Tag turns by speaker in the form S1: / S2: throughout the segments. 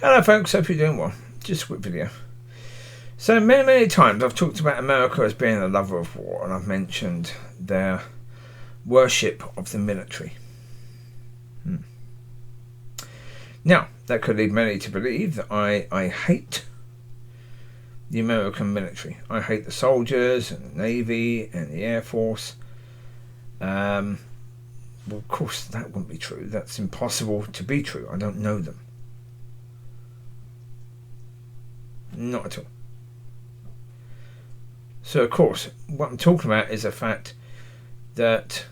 S1: Hello folks, hope you're doing well. Just a quick video. So many times I've talked about America as being a lover of war, and I've mentioned their worship of the military. Now, that could lead many to believe that I hate the American military. I hate the soldiers and the Navy and the Air Force. Well, of course that wouldn't be true. That's impossible to be true. I don't know them. Not at all. So of course what I'm talking about is the fact that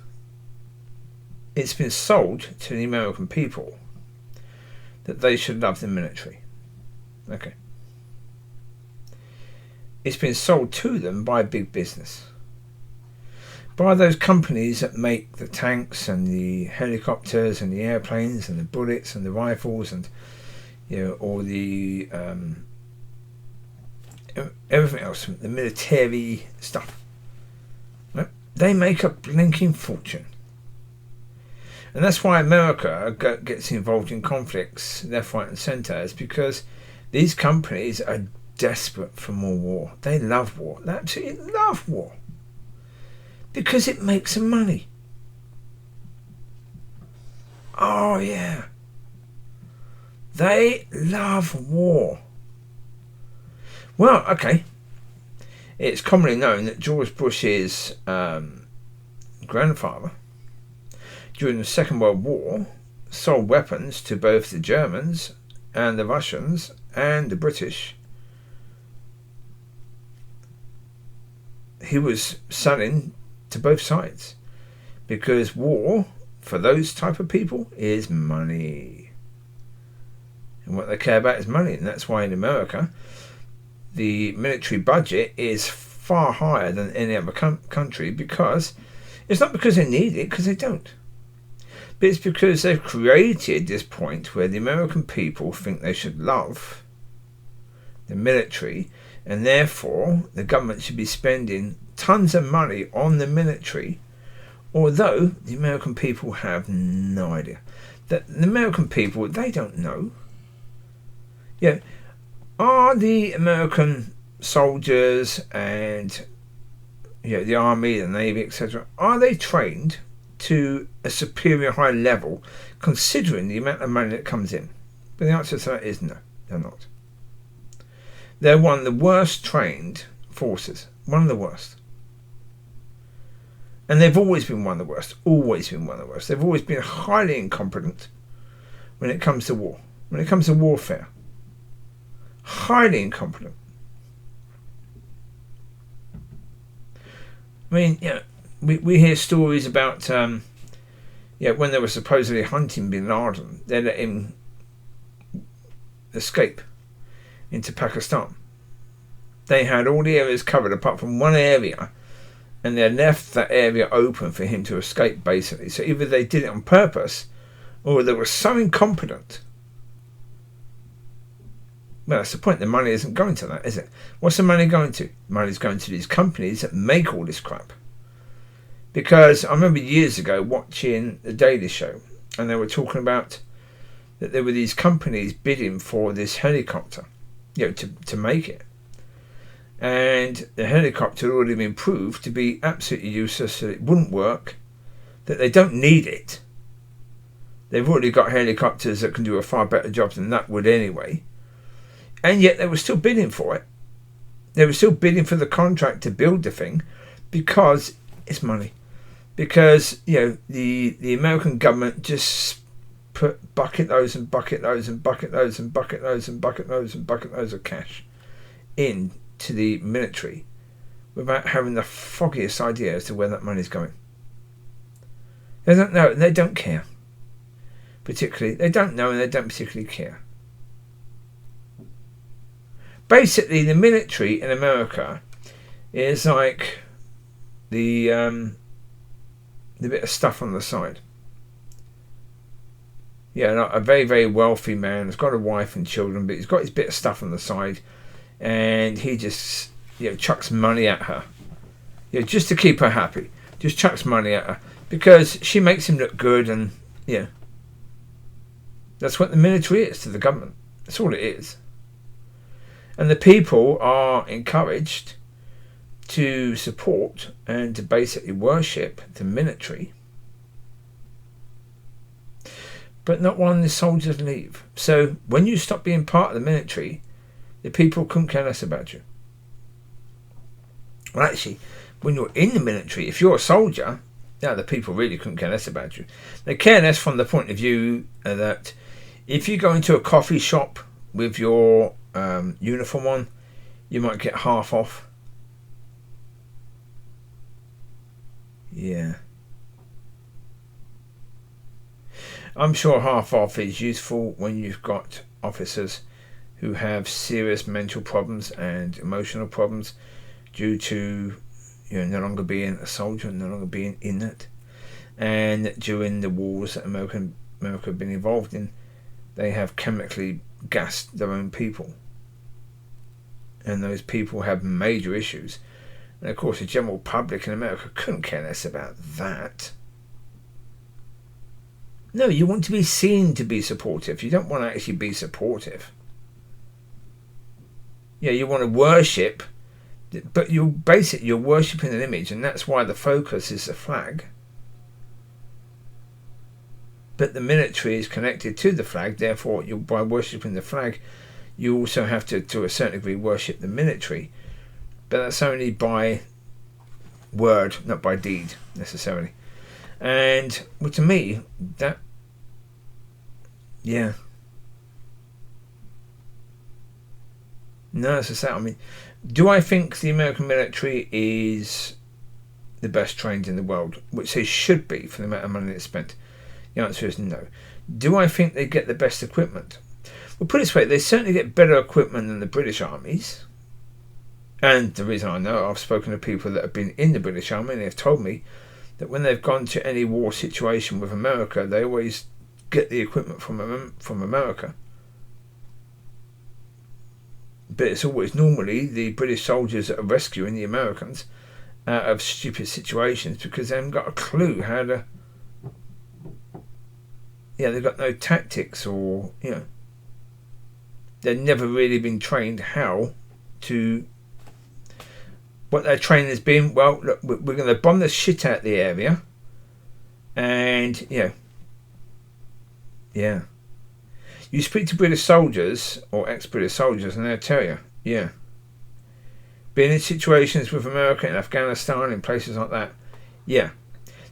S1: it's been sold to the American people that they should love the military. Okay. It's been sold to them by big business, by those companies that make the tanks and the helicopters and the airplanes and the bullets and the rifles and all the everything else, the military stuff. Right? They make a blinking fortune. And that's why America gets involved in conflicts left, right and centre, is because these companies are desperate for more war. They love war. They absolutely love war. Because it makes them money. Oh yeah. They love war. Well, okay. It's commonly known that George Bush's grandfather, during the Second World War, sold weapons to both the Germans and the Russians and the British. He was selling to both sides because war, for those type of people, is money. And what they care about is money. And that's why in America, the military budget is far higher than any other country, because it's not because they need it, because they don't. But it's because they've created this point where the American people think they should love the military, and therefore the government should be spending tons of money on the military, although the American people have no idea. That the American people, they don't know. Yeah. Are the American soldiers and the army, the navy, etc., are they trained to a superior high level considering the amount of money that comes in? But the answer to that is no, they're not. They're one of the worst trained forces, one of the worst. And they've always been one of the worst, always been one of the worst. They've always been highly incompetent when it comes to war, when it comes to warfare. Highly incompetent. I mean, we hear stories about when they were supposedly hunting bin Laden, they let him escape into Pakistan. They had all the areas covered apart from one area, and they left that area open for him to escape, basically. So either they did it on purpose, or they were so incompetent. Well, that's the point. The money isn't going to that, is it? What's the money going to? The money's going to these companies that make all this crap. Because I remember years ago watching The Daily Show, and they were talking about that there were these companies bidding for this helicopter, to make it. And the helicopter had already been proved to be absolutely useless, that it wouldn't work, that they don't need it. They've already got helicopters that can do a far better job than that would anyway. And yet they were still bidding for it. They were still bidding for the contract to build the thing because it's money. Because, the American government just put bucket loads and bucket loads and bucket loads and bucket loads and bucket loads and bucket loads of cash into the military without having the foggiest idea as to where that money's going. They don't know, and they don't care. Particularly, they don't know and they don't particularly care. Basically, the military in America is like the bit of stuff on the side. Like a very, very wealthy man has got a wife and children, but he's got his bit of stuff on the side, and he just chucks money at her, just to keep her happy. Just chucks money at her because she makes him look good, and that's what the military is to the government. That's all it is. And the people are encouraged to support and to basically worship the military. But not one the soldiers leave. So when you stop being part of the military, the people couldn't care less about you. Well, actually, when you're in the military, if you're a soldier, yeah, the people really couldn't care less about you. They care less from the point of view that if you go into a coffee shop with your uniform on, you might get half off. Yeah. I'm sure half off is useful when you've got officers who have serious mental problems and emotional problems due to no longer being a soldier, no longer being in it. And during the wars that America have been involved in, they have chemically gassed their own people. And those people have major issues. And of course the general public in America couldn't care less about that. No, you want to be seen to be supportive. You don't want to actually be supportive. Yeah, you want to worship, but you're worshipping an image, and that's why the focus is the flag. But the military is connected to the flag, therefore by worshipping the flag, you also have to a certain degree worship the military. But that's only by word, not by deed necessarily. And well, to me, that, yeah. No, it's just that. I mean, do I think the American military is the best trained in the world, which they should be for the amount of money it's spent? The answer is no. Do I think they get the best equipment? Well, put it this way, they certainly get better equipment than the British armies. And the reason I know, I've spoken to people that have been in the British Army, and they've told me that when they've gone to any war situation with America, they always get the equipment from America. But it's always normally the British soldiers that are rescuing the Americans out of stupid situations because they haven't got a clue how to. Yeah, they've got no tactics, or they've never really been trained how to. What their training has been, well, look, we're going to bomb the shit out of the area, and yeah. You speak to British soldiers or ex-British soldiers, and they'll tell you, yeah. Being in situations with America in Afghanistan, in places like that, yeah.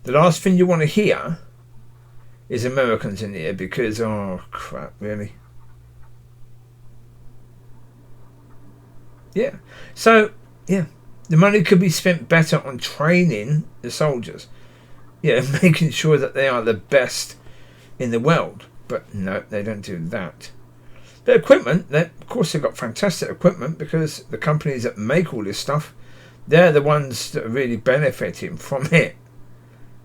S1: The last thing you want to hear is Americans in here because, oh crap, really? Yeah. So, yeah. The money could be spent better on training the soldiers. Yeah, making sure that they are the best in the world. But no, they don't do that. The equipment, of course they've got fantastic equipment because the companies that make all this stuff, they're the ones that are really benefiting from it.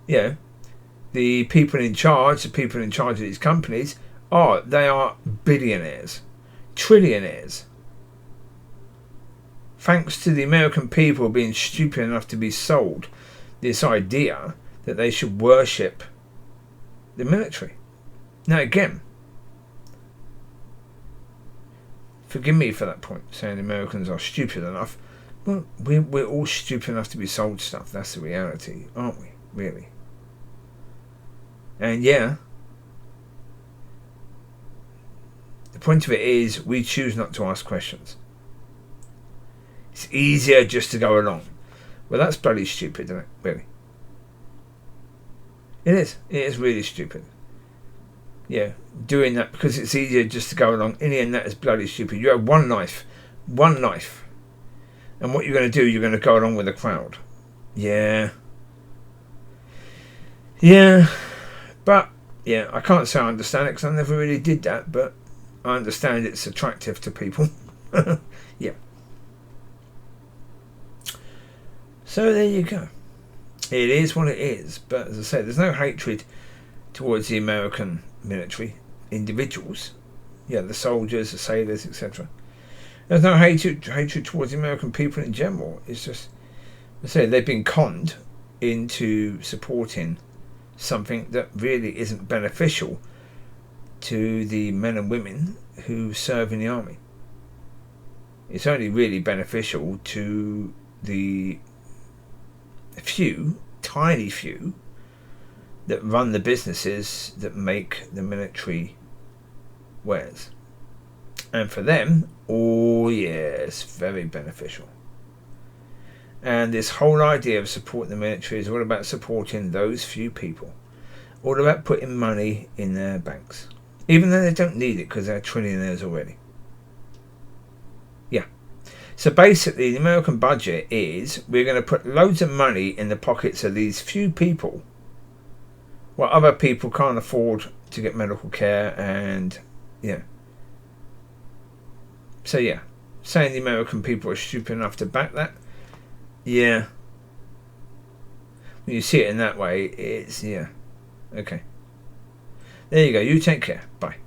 S1: The people in charge of these companies, they are billionaires, trillionaires. Thanks to the American people being stupid enough to be sold this idea that they should worship the military. Now again, forgive me for that point, saying the Americans are stupid enough. Well, we're all stupid enough to be sold stuff. That's the reality, aren't we? Really. And yeah, the point of it is we choose not to ask questions. It's easier just to go along. Well, that's bloody stupid, isn't it? Really. It is. It is really stupid. Yeah, doing that because it's easier just to go along. In the end, that is bloody stupid. You have one life. And what you're going to do, you're going to go along with the crowd. Yeah. But, yeah, I can't say I understand it because I never really did that. But I understand it's attractive to people. Yeah. So there you go. It is what it is. But as I say, there's no hatred towards the American military individuals. Yeah, the soldiers, the sailors, etc. There's no hatred towards the American people in general. It's just, I say, they've been conned into supporting something that really isn't beneficial to the men and women who serve in the army. It's only really beneficial to the few, tiny few, that run the businesses that make the military wares. And for them, oh yes, very beneficial. And this whole idea of supporting the military is all about supporting those few people. All about putting money in their banks. Even though they don't need it because they're trillionaires already. Yeah. So basically the American budget is we're going to put loads of money in the pockets of these few people while other people can't afford to get medical care and yeah. So yeah, saying the American people are stupid enough to back that, yeah. When you see it in that way, it's yeah. Okay. There you go. You take care. Bye.